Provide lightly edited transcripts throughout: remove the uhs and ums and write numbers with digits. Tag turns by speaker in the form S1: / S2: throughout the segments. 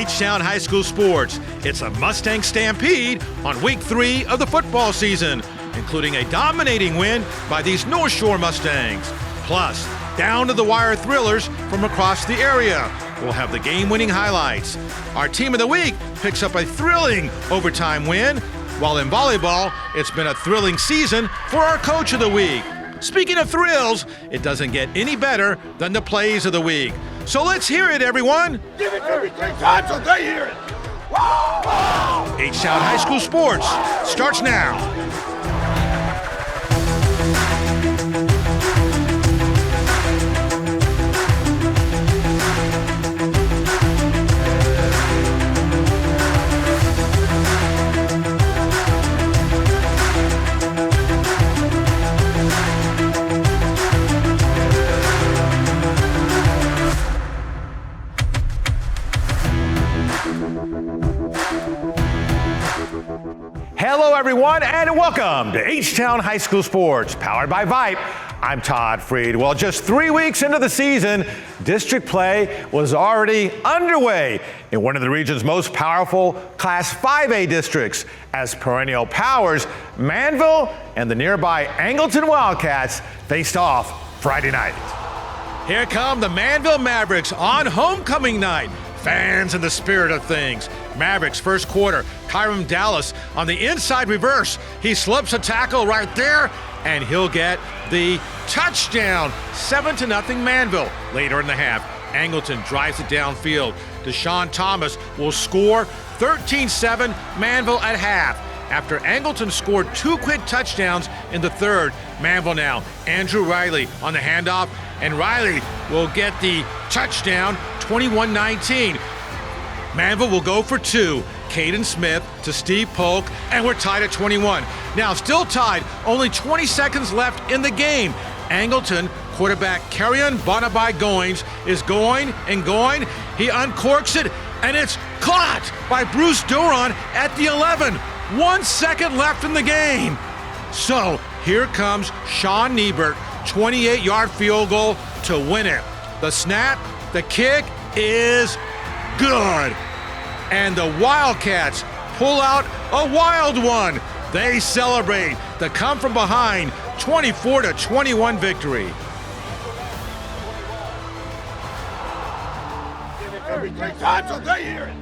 S1: H-Town High School Sports. It's a Mustang Stampede on week 3 of the football season, including a dominating win by these North Shore Mustangs. Plus, down-to-the-wire thrillers from across the area. We'll have the game-winning highlights. Our team of the week picks up a thrilling overtime win, while in volleyball, it's been a thrilling season for our coach of the week. Speaking of thrills, it doesn't get any better than the plays of the week. So let's hear it, everyone.
S2: Give it to me 3 times so they hear it.
S1: H-Town High School Sports starts now. Hello, everyone, and welcome to H-Town High School Sports, powered by Vype. I'm Todd Freed. Well, just 3 weeks into the season, district play was already underway in one of the region's most powerful Class 5A districts, as perennial powers Manville and the nearby Angleton Wildcats faced off Friday night. Here come the Manville Mavericks on homecoming night. Fans in the spirit of things. Mavericks first quarter, Kyron Dallas on the inside reverse. He slips a tackle right there, and he'll get the touchdown. 7-0 Manville. Later in the half, Angleton drives it downfield. Deshaun Thomas will score 13-7 Manville at half. After Angleton scored 2 quick touchdowns in the third, Manville now. Andrew Riley on the handoff, and Riley will get the touchdown, 21-19. Manville will go for 2. Caden Smith to Steve Polk, and we're tied at 21. Now still tied, only 20 seconds left in the game. Angleton quarterback Kerryon Bonabai Goins is going and going. He uncorks it, and it's caught by Bruce Duron at the 11. 1 second left in the game. So here comes Sean Niebert, 28-yard field goal to win it. The snap, the kick is good. And the Wildcats pull out a wild one. They celebrate the come from behind 24-21 victory.
S2: Give it to me 3 times so they hear it.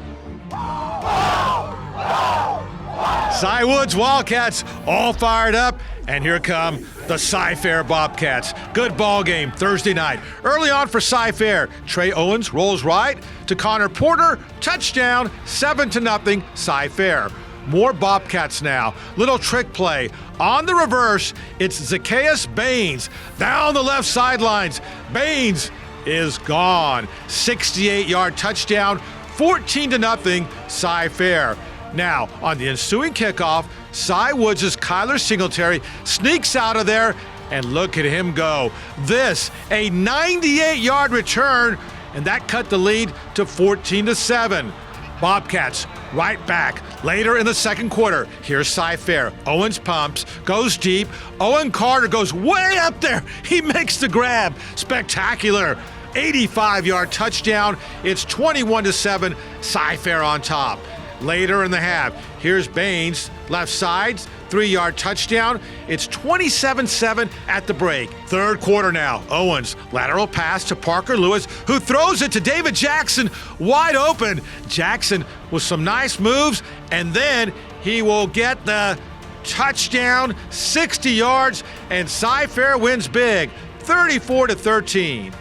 S1: Cy Woods Wildcats all fired up, and here come the Cy-Fair Bobcats. Good ball game Thursday night. Early on for Cy-Fair, Trey Owens rolls right to Connor Porter, touchdown, 7-0 Cy-Fair. More Bobcats now. Little trick play. On the reverse, it's Zacchaeus Baines down the left sidelines. Baines is gone. 68-yard touchdown, 14-0 Cy-Fair. Now, on the ensuing kickoff, Cy Woods' Kyler Singletary sneaks out of there, and look at him go. This, a 98-yard return, and that cut the lead to 14-7. Bobcats right back. Later in the second quarter, here's Cy-Fair. Owens pumps, goes deep. Owen Carter goes way up there. He makes the grab. Spectacular. 85-yard touchdown. It's 21-7, Cy-Fair on top. Later in the half, here's Baines, left side, 3-yard touchdown. It's 27-7 at the break. Third quarter now. Owens, lateral pass to Parker Lewis, who throws it to David Jackson, wide open. Jackson with some nice moves, and then he will get the touchdown, 60 yards, and Cy-Fair wins big, 34-13.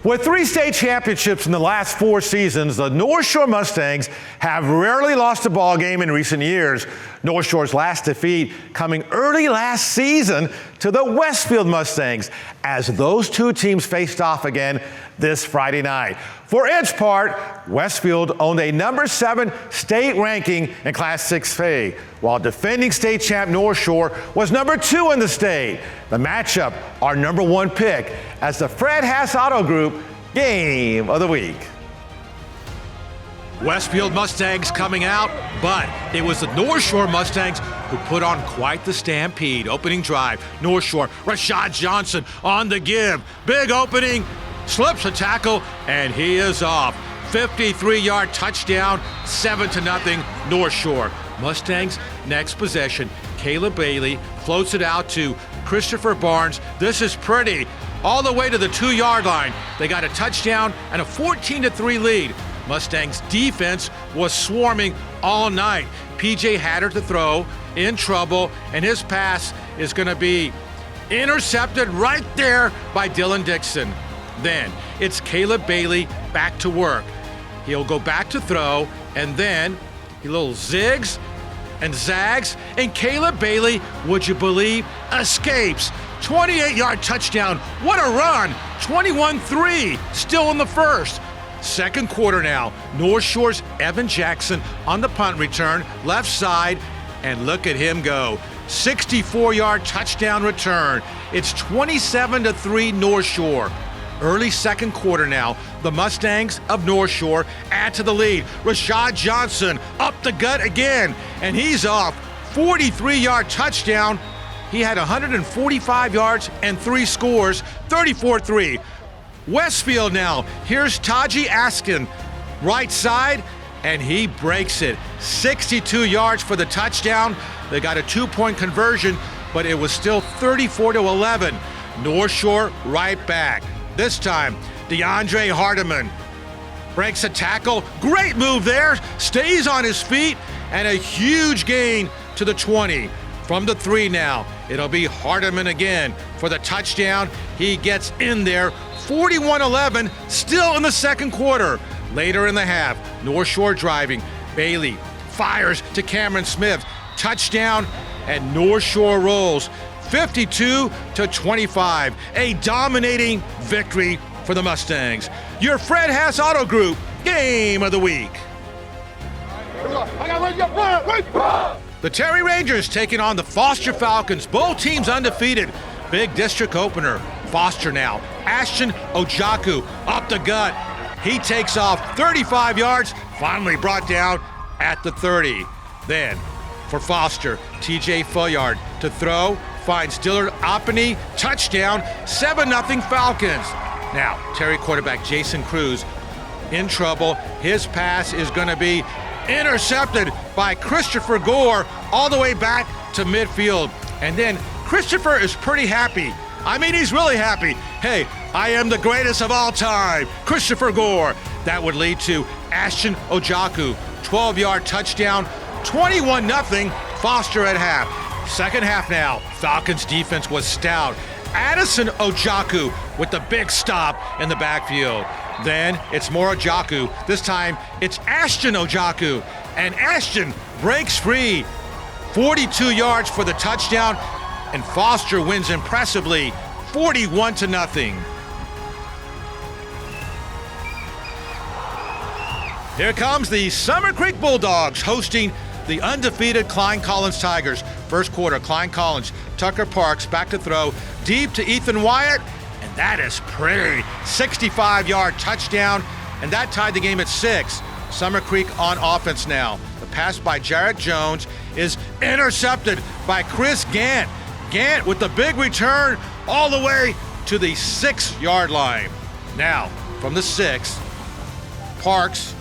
S1: With 3 state championships in the last 4 seasons, the North Shore Mustangs have rarely lost a ball game in recent years. North Shore's last defeat coming early last season to the Westfield Mustangs, as those 2 teams faced off again this Friday night. For its part, Westfield owned a number 7 state ranking in Class 6A, while defending state champ North Shore was number 2 in the state. The matchup, our number 1 pick, as the Fred Haas Auto Group Game of the Week. Westfield Mustangs coming out, but it was the North Shore Mustangs who put on quite the stampede. Opening drive, North Shore, Rashad Johnson on the give. Big opening, slips a tackle, and he is off. 53-yard touchdown, 7-0 North Shore. Mustangs next possession. Caleb Bailey floats it out to Christopher Barnes. This is pretty. All the way to the 2-yard line. They got a touchdown and a 14-3 lead. Mustangs defense was swarming all night. PJ Hatter to throw, in trouble, and his pass is going to be intercepted right there by Dylan Dixon. Then it's Caleb Bailey back to work. He'll go back to throw, and then he little zigs and zags, and Caleb Bailey, would you believe, escapes. 28-yard touchdown. What a run. 21-3, still in the first. Second quarter now. North Shore's Evan Jackson on the punt return, left side, and look at him go. 64-yard touchdown return. It's 27-3 North Shore. Early second quarter now. The Mustangs of North Shore add to the lead. Rashad Johnson up the gut again, and he's off. 43-yard touchdown. He had 145 yards and 3 scores, 34-3. Westfield now. Here's Taji Askin, right side, and he breaks it. 62 yards for the touchdown. They got a 2-point conversion, but it was still 34-11. North Shore right back. This time, DeAndre Hardiman breaks a tackle. Great move there. Stays on his feet, and a huge gain to the 20. From the 3 now, it'll be Hardiman again for the touchdown. He gets in there. 41-11, still in the second quarter. Later in the half, North Shore driving. Bailey fires to Cameron Smith. Touchdown, and North Shore rolls 52-25. A dominating victory for the Mustangs. Your Fred Haas Auto Group Game of the Week. The Terry Rangers taking on the Foster Falcons. Both teams undefeated. Big district opener. Foster now. Ashton Ojaku up the gut. He takes off 35 yards, finally brought down at the 30. Then for Foster, TJ Fullard to throw, finds Dillard Oppany, touchdown, 7-0 Falcons. Now, Terry quarterback Jason Cruz in trouble. His pass is going to be intercepted by Christopher Gore all the way back to midfield. And then Christopher is pretty happy. I mean, he's really happy. Hey, I am the greatest of all time, Christopher Gore. That would lead to Ashton Ojaku, 12-yard touchdown, 21-0 Foster at half. Second half now, Falcons defense was stout. Addison Ojaku with the big stop in the backfield. Then it's more Ojaku. This time it's Ashton Ojaku, and Ashton breaks free. 42 yards for the touchdown, and Foster wins impressively, 41-0. Here comes the Summer Creek Bulldogs hosting the undefeated Klein Collins Tigers. First quarter, Klein Collins, Tucker Parks back to throw, deep to Ethan Wyatt, and that is pretty. 65-yard touchdown, and that tied the game at 6. Summer Creek on offense now. The pass by Jarrett Jones is intercepted by Chris Gant. Gant with the big return all the way to the 6-yard line. Now, from the 6, Parks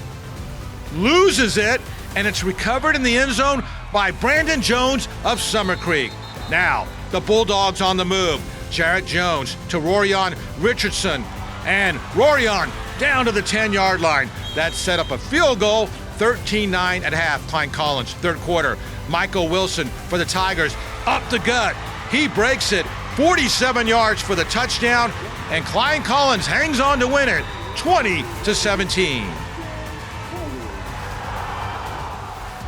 S1: loses it, and it's recovered in the end zone by Brandon Jones of Summer Creek. Now, the Bulldogs on the move. Jarrett Jones to Rorion Richardson, and Rorion down to the 10-yard line. That set up a field goal, 13-9 at half. Klein Collins, third quarter. Michael Wilson for the Tigers, up the gut. He breaks it, 47 yards for the touchdown, and Klein Collins hangs on to win it, 20-17.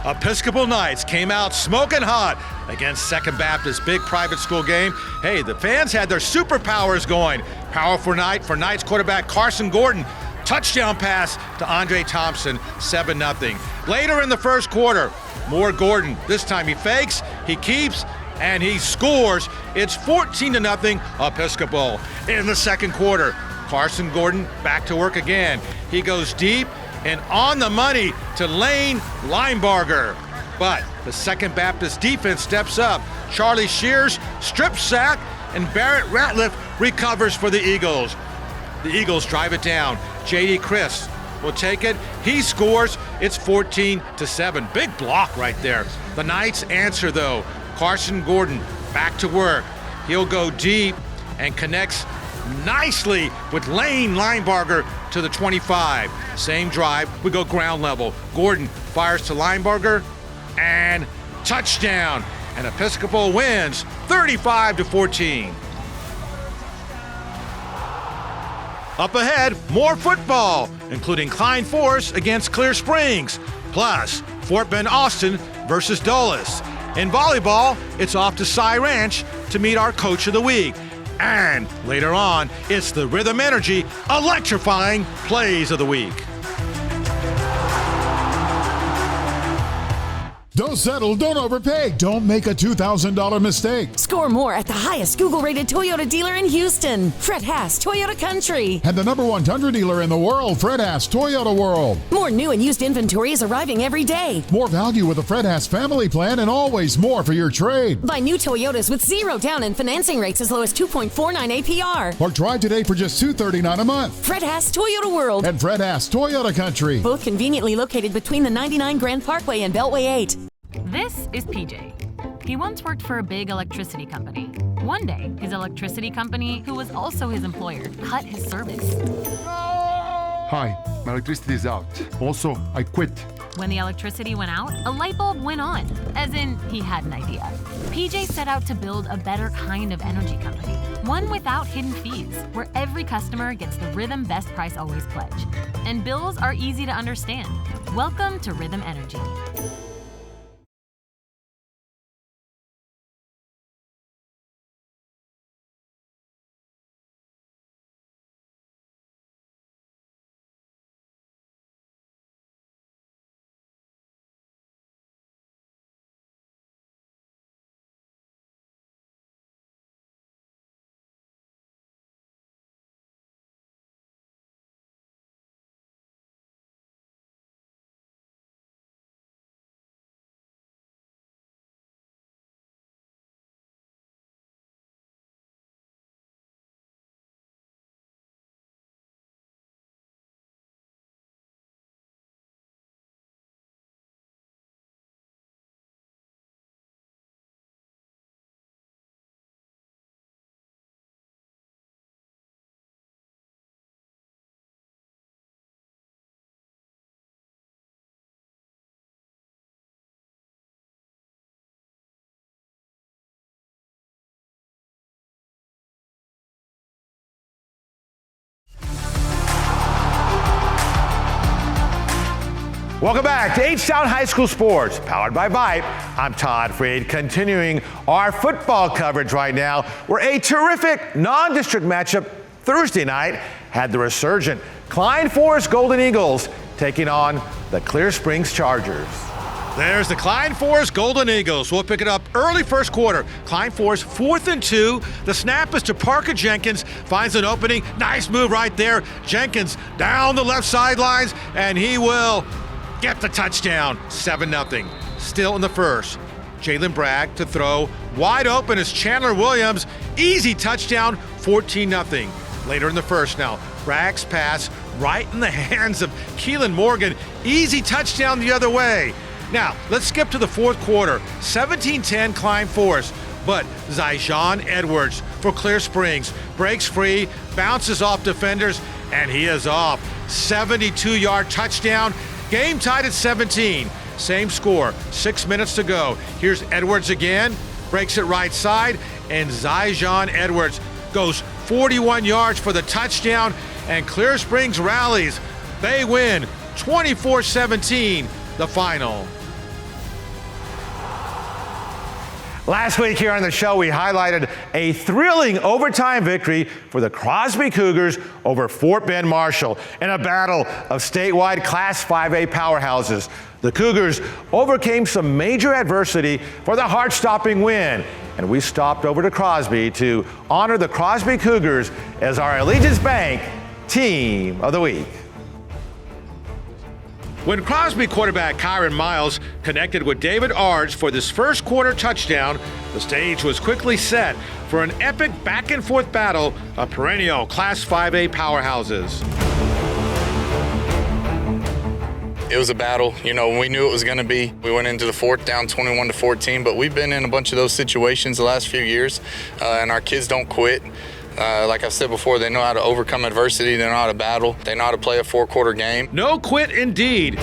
S1: Episcopal Knights came out smoking hot against Second Baptist, big private school game. Hey, the fans had their superpowers going. Powerful night for Knights quarterback Carson Gordon. Touchdown pass to Andre Thompson, 7-0. Later in the first quarter, more Gordon. This time he fakes, he keeps, and he scores. It's 14-0 Episcopal. In the second quarter, Carson Gordon back to work again. He goes deep and on the money to Lane Linebarger. But the Second Baptist defense steps up. Charlie Shears strip sack, and Barrett Ratliff recovers for the Eagles. The Eagles drive it down. J.D. Chris will take it. He scores. It's 14-7. Big block right there. The Knights answer, though. Carson Gordon back to work. He'll go deep and connects nicely with Lane Linebarger to the 25. Same drive, we go ground level. Gordon fires to Linebarger and touchdown. And Episcopal wins 35-14. Up ahead, more football, including Klein Forest against Clear Springs, plus Fort Bend Austin versus Dulles. In volleyball, it's off to Cy Ranch to meet our Coach of the Week. And later on, it's the Rhythm Energy electrifying plays of the week.
S3: Don't settle, don't overpay, don't make a $2,000 mistake.
S4: Score more at the highest Google-rated Toyota dealer in Houston, Fred Haas Toyota Country.
S3: And the #1 Tundra dealer in the world, Fred Haas Toyota World.
S4: More new and used inventory is arriving every day.
S3: More value with the Fred Haas family plan and always more for your trade.
S4: Buy new Toyotas with 0 down and financing rates as low as 2.49 APR.
S3: Or try today for just $239 a month.
S4: Fred Haas Toyota World.
S3: And Fred Haas Toyota Country.
S4: Both conveniently located between the 99 Grand Parkway and Beltway 8.
S5: This is PJ. He once worked for a big electricity company. One day, his electricity company, who was also his employer, cut his service.
S6: Hi, my electricity is out. Also, I quit.
S5: When the electricity went out, a light bulb went on, as in he had an idea. PJ set out to build a better kind of energy company, one without hidden fees, where every customer gets the Rhythm Best Price Always pledge. And bills are easy to understand. Welcome to Rhythm Energy.
S1: Welcome back to H-Town High School Sports, powered by Vype. I'm Todd Freed, continuing our football coverage right now, where a terrific non-district matchup Thursday night had the resurgent Klein Forest Golden Eagles taking on the Clear Springs Chargers. There's the Klein Forest Golden Eagles. We'll pick it up early first quarter. Klein Forest 4th and 2. The snap is to Parker Jenkins. Finds an opening. Nice move right there. Jenkins down the left sidelines, and he will get the touchdown. 7-0. Still in the first. Jalen Bragg to throw. Wide open is Chandler Williams. Easy touchdown. 14-0. Later in the first now. Bragg's pass right in the hands of Keelan Morgan. Easy touchdown the other way. Now, let's skip to the fourth quarter. 17-10 Klein Forest, but Zyjon Edwards for Clear Springs breaks free, bounces off defenders, and he is off. 72-yard touchdown. Game tied at 17. Same score, 6 minutes to go. Here's Edwards again, breaks it right side, and Zyjon Edwards goes 41 yards for the touchdown, and Clear Springs rallies. They win 24-17, the final. Last week here on the show, we highlighted a thrilling overtime victory for the Crosby Cougars over Fort Bend Marshall in a battle of statewide Class 5A powerhouses. The Cougars overcame some major adversity for the heart-stopping win, and we stopped over to Crosby to honor the Crosby Cougars as our Allegiance Bank Team of the Week. When Crosby quarterback Kyron Miles connected with David Ards for this first quarter touchdown, the stage was quickly set for an epic back-and-forth battle of perennial Class 5A powerhouses.
S7: It was a battle. You know, we knew it was going to be. We went into the fourth down 21-14, but we've been in a bunch of those situations the last few years, and our kids don't quit. Like I said before, they know how to overcome adversity. They know how to battle. They know how to play a four-quarter game.
S1: No quit indeed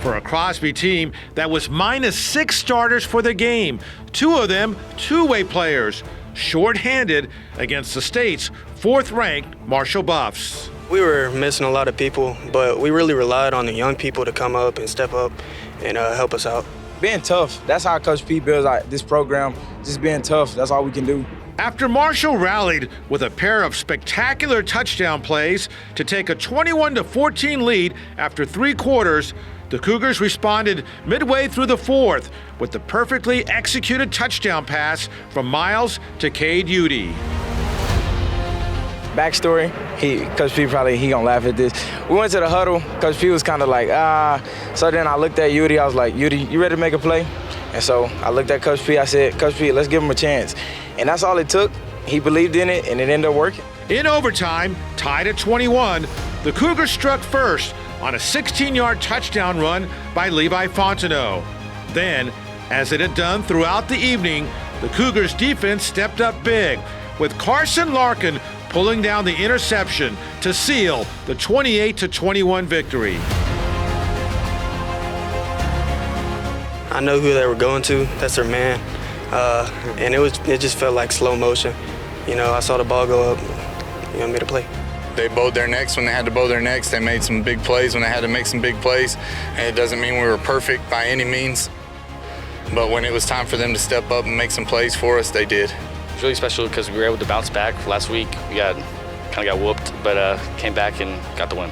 S1: for a Crosby team that was minus 6 starters for the game, 2 of them two-way players, short-handed against the state's 4th-ranked Marshall Buffs.
S8: We were missing a lot of people, but we really relied on the young people to come up and step up and help us out.
S9: Being tough, that's how Coach P builds this program. Just being tough, that's all we can do.
S1: After Marshall rallied with a pair of spectacular touchdown plays to take a 21-14 lead after 3 quarters, the Cougars responded midway through the 4th with the perfectly executed touchdown pass from Miles to Cade Udy.
S9: Backstory, Coach P he gonna laugh at this. We went to the huddle, Coach P was kind of like, So then I looked at Udy, I was like, Udy, you ready to make a play? And so I looked at Coach P, I said, Coach P, let's give him a chance. And that's all it took. He believed in it, and it ended up working.
S1: In overtime, tied at 21, the Cougars struck first on a 16-yard touchdown run by Levi Fontenot. Then, as it had done throughout the evening, the Cougars' defense stepped up big, with Carson Larkin pulling down the interception to seal the 28-21 victory.
S8: I know who they were going to. That's their man. And it just felt like slow motion. You know, I saw the ball go up. You made a play.
S7: They bowed their necks when they had to bow their necks. They made some big plays when they had to make some big plays. And it doesn't mean we were perfect by any means. But when it was time for them to step up and make some plays for us, they did.
S10: It's really special because we were able to bounce back last week. We kind of got whooped, but came back and got the win.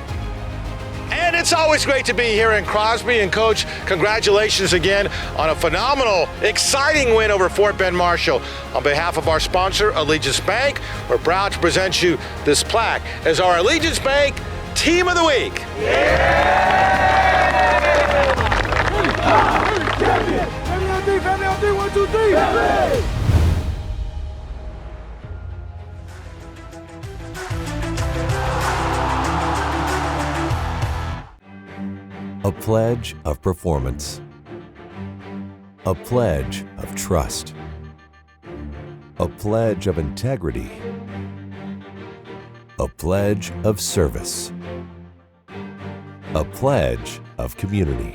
S1: And it's always great to be here in Crosby. And Coach, congratulations again on a phenomenal, exciting win over Fort Bend Marshall. On behalf of our sponsor, Allegiance Bank, we're proud to present you this plaque as our Allegiance Bank Team of the Week.
S2: Family 1, 2, 3.
S11: A pledge of performance. A pledge of trust. A pledge of integrity. A pledge of service. A pledge of community.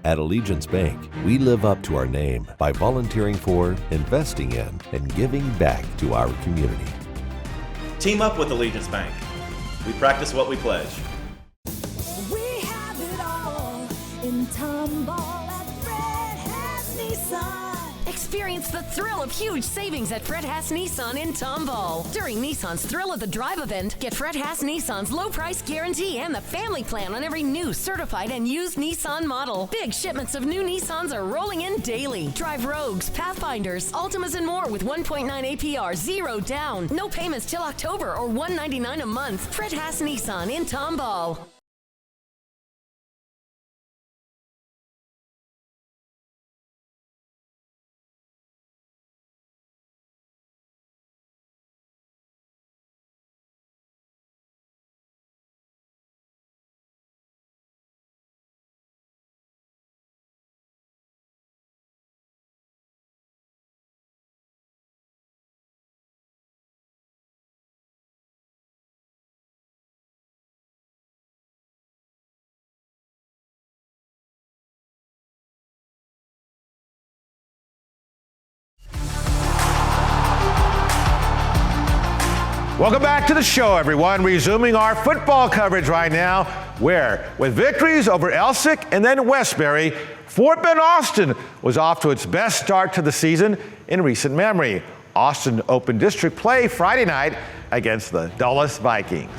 S11: At Allegiance Bank, we live up to our name by volunteering for, investing in, and giving back to our community.
S12: Team up with Allegiance Bank. We practice what we pledge.
S4: We have it all in Tomball at Fred Haas Nissan. Experience the thrill of huge savings at Fred Haas Nissan in Tomball. During Nissan's Thrill of the Drive event, get Fred Haas Nissan's low price guarantee and the family plan on every new, certified, and used Nissan model. Big shipments of new Nissans are rolling in daily. Drive Rogues, Pathfinders, Altimas, and more with 1.9 APR, 0 down. No payments till October or $199 a month. Fred Haas Nissan in Tomball.
S1: Welcome back to the show, everyone. Resuming our football coverage right now, where with victories over Elsick and then Westbury, Fort Bend Austin was off to its best start to the season in recent memory. Austin opened district play Friday night against the Dulles Vikings.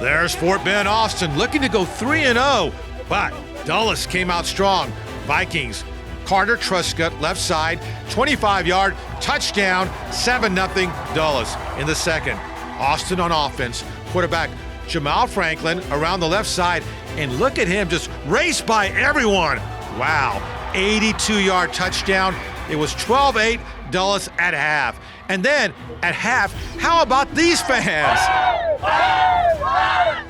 S1: There's Fort Bend Austin looking to go 3-0, but Dulles came out strong. Vikings, Carter Truscott, left side, 25-yard touchdown, 7-0 Dulles in the second. Austin on offense. Quarterback Jamal Franklin around the left side, and look at him just race by everyone. Wow, 82-yard touchdown. It was 12-8 Dulles at half. And then at half, how about these fans?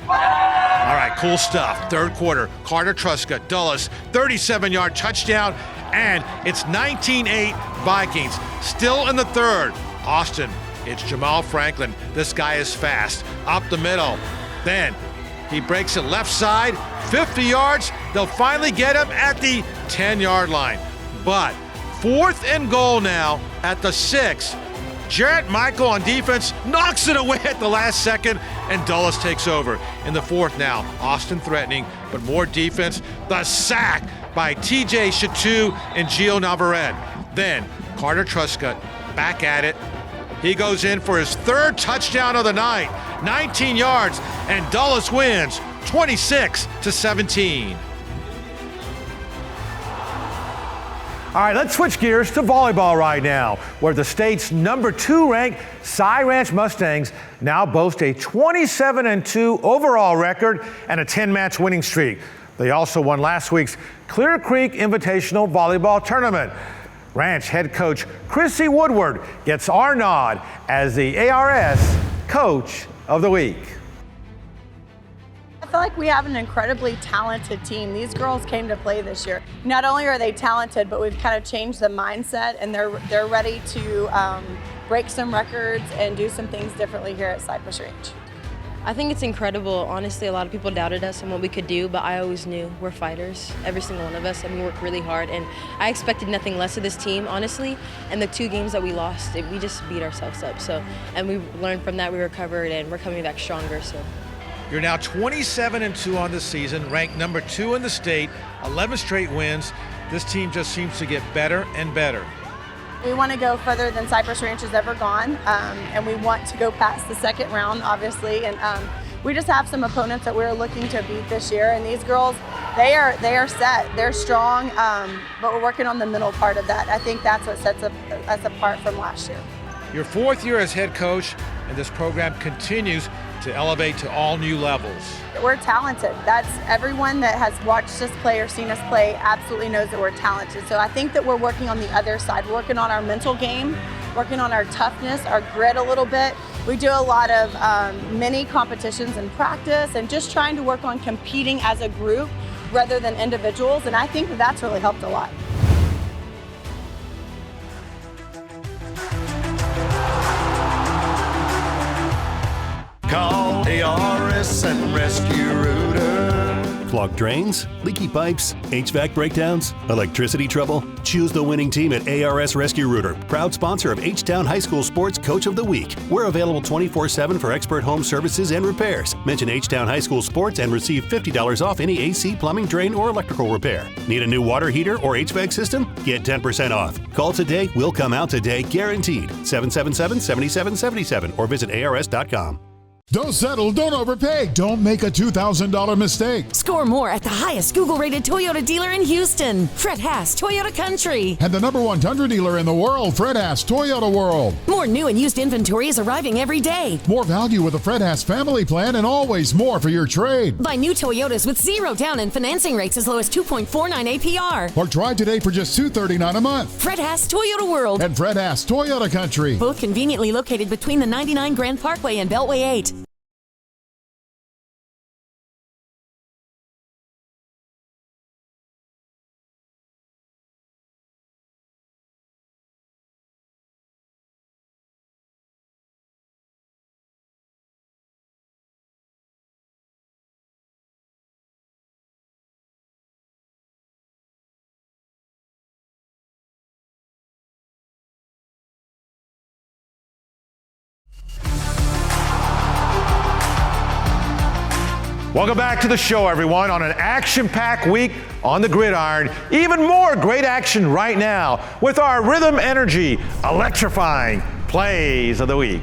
S1: All right, cool stuff. Third quarter, Carter Truska, Dulles, 37-yard touchdown, and it's 19-8 Vikings. Still in the third, Austin, it's Jamal Franklin. This guy is fast, up the middle. Then he breaks it left side, 50 yards. They'll finally get him at the 10-yard line. But 4th and goal now at the 6. Jarrett Michael on defense knocks it away at the last second, and Dulles takes over. In the 4th now, Austin threatening, but more defense. The sack by TJ Chatou and Gio Navarrete. Then Carter Truska back at it. He goes in for his 3rd touchdown of the night, 19 yards, and Dulles wins 26-17. All right, let's switch gears to volleyball right now, where the state's number 2 ranked Cy Ranch Mustangs now boast a 27-2 overall record and a 10-match winning streak. They also won last week's Clear Creek Invitational Volleyball Tournament. Ranch head coach Chrissy Woodward gets our nod as the ARS Coach of the Week.
S13: I feel like we have an incredibly talented team. These girls came to play this year. Not only are they talented, but we've kind of changed the mindset, and they're ready to break some records and do some things differently here at Cypress Ranch.
S14: I think it's incredible. Honestly, a lot of people doubted us and what we could do, but I always knew we're fighters, every single one of us, and we work really hard. And I expected nothing less of this team, honestly. And the 2 games that we lost, we just beat ourselves up. And we learned from that, we recovered, and we're coming back stronger.
S1: You're now 27-2 on the season, ranked number 2 in the state, 11 straight wins. This team just seems to get better and better.
S13: We want to go further than Cypress Ranch has ever gone, and we want to go past the 2nd round, obviously. And we just have some opponents that we're looking to beat this year. And these girls, they are set, they're strong, but we're working on the middle part of that. I think that's what sets us apart from last year.
S1: Your 4th year as head coach, and this program continues to elevate to all new levels.
S13: We're talented. That's everyone that has watched us play or seen us play absolutely knows that we're talented. So I think that we're working on the other side, working on our mental game, working on our toughness, our grit a little bit. We do a lot of mini competitions in practice and just trying to work on competing as a group rather than individuals. And I think that that's really helped a lot.
S2: Call ARS and Rescue Rooter.
S15: Clogged drains, leaky pipes, HVAC breakdowns, electricity trouble? Choose the winning team at ARS Rescue Rooter, proud sponsor of H-Town High School Sports Coach of the Week. We're available 24/7 for expert home services and repairs. Mention H-Town High School Sports and receive $50 off any AC, plumbing, drain, or electrical repair. Need a new water heater or HVAC system? Get 10% off. Call today, we'll come out today, guaranteed. 777-7777 or visit ars.com.
S3: Don't settle, don't overpay, don't make a $2,000 mistake.
S4: Score more at the highest Google-rated Toyota dealer in Houston, Fred Haas Toyota Country.
S3: And the number 1 Tundra dealer in the world, Fred Haas Toyota World.
S4: More new and used inventory is arriving every day.
S3: More value with the Fred Haas family plan, and always more for your trade.
S4: Buy new Toyotas with 0 down and financing rates as low as 2.49 APR.
S3: Or try today for just $239 a month.
S4: Fred Haas Toyota World.
S3: And Fred Haas Toyota Country.
S4: Both conveniently located between the 99 Grand Parkway and Beltway 8.
S1: Welcome back to the show, everyone, on an action-packed week on the gridiron. Even more great action right now with our Rhythm Energy electrifying plays of the week.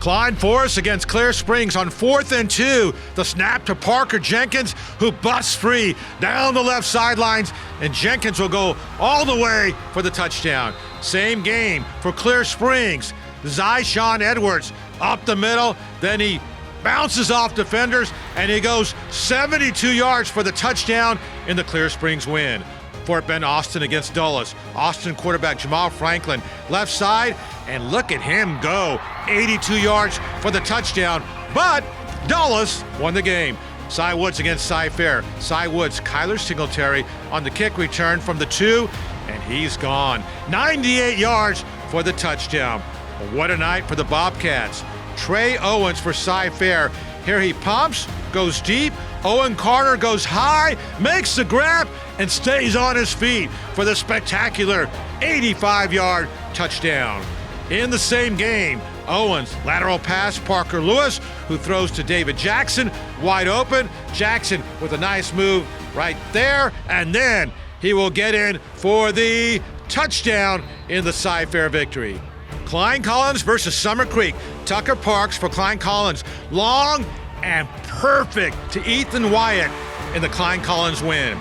S1: Klein Forest against Clear Springs on 4th and 2. The snap to Parker Jenkins, who busts free down the left sidelines, and Jenkins will go all the way for the touchdown. Same game for Clear Springs. Zyshawn Edwards up the middle, then he bounces off defenders, and he goes 72 yards for the touchdown in the Clear Springs win. Fort Bend Austin against Dulles. Austin quarterback Jamal Franklin, left side, and look at him go. 82 yards for the touchdown, but Dulles won the game. Cy Woods against Cy Fair. Cy Woods, Kyler Singletary on the kick return from the 2, and he's gone. 98 yards for the touchdown. What a night for the Bobcats. Trey Owens for Cy Fair. Here he pumps, goes deep. Owen Carter goes high, makes the grab, and stays on his feet for the spectacular 85-yard touchdown. In the same game, Owens, lateral pass, Parker Lewis, who throws to David Jackson, wide open. Jackson with a nice move right there, and then he will get in for the touchdown in the Cy Fair victory. Klein Collins versus Summer Creek. Tucker Parks for Klein Collins. Long and perfect to Ethan Wyatt in the Klein Collins win.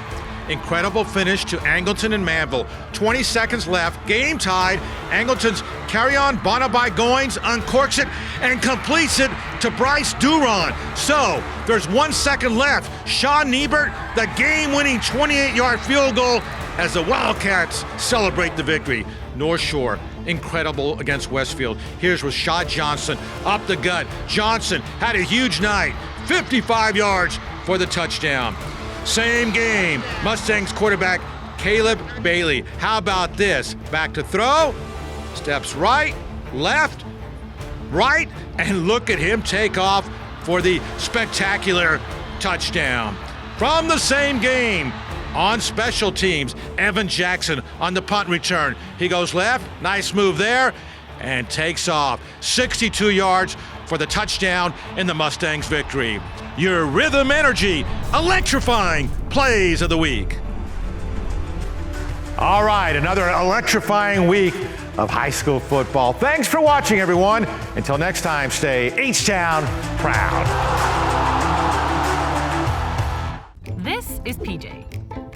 S1: Incredible finish to Angleton and Manville. 20 seconds left, game tied. Angleton's Carry-On Bonaby Goins uncorks it and completes it to Bryce Duron. So there's 1 second left. Sean Niebert, the game-winning 28-yard field goal as the Wildcats celebrate the victory. North Shore, incredible against Westfield. Here's Rashad Johnson up the gut. Johnson had a huge night. 55 yards for the touchdown. Same game, Mustangs quarterback Caleb Bailey. How about this? Back to throw, steps right, left, right, and look at him take off for the spectacular touchdown. From the same game, on special teams, Evan Jackson on the punt return. He goes left, nice move there, and takes off. 62 yards for the touchdown in the Mustangs victory. Your Rhythm Energy electrifying plays of the week. All right, another electrifying week of high school football. Thanks for watching, everyone. Until next time, stay H-Town proud.
S5: This is PJ.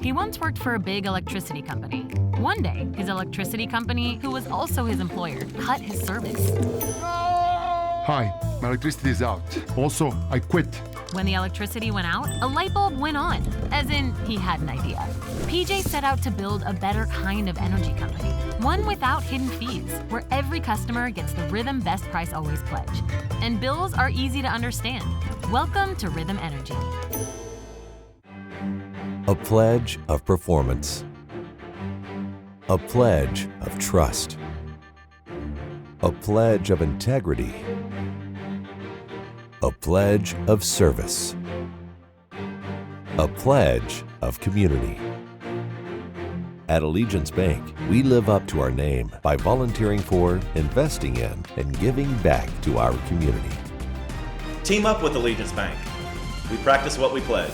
S5: He once worked for a big electricity company. One day, his electricity company, who was also his employer, cut his service.
S6: Hi, my electricity is out. Also, I quit.
S5: When the electricity went out, a light bulb went on, as in he had an idea. PJ set out to build a better kind of energy company, one without hidden fees, where every customer gets the Rhythm Best Price Always pledge. And bills are easy to understand. Welcome to Rhythm Energy.
S11: A pledge of performance. A pledge of trust. A pledge of integrity. A pledge of service. A pledge of community. At Allegiance Bank, we live up to our name by volunteering for, investing in, and giving back to our community.
S12: Team up with Allegiance Bank. We practice what we pledge.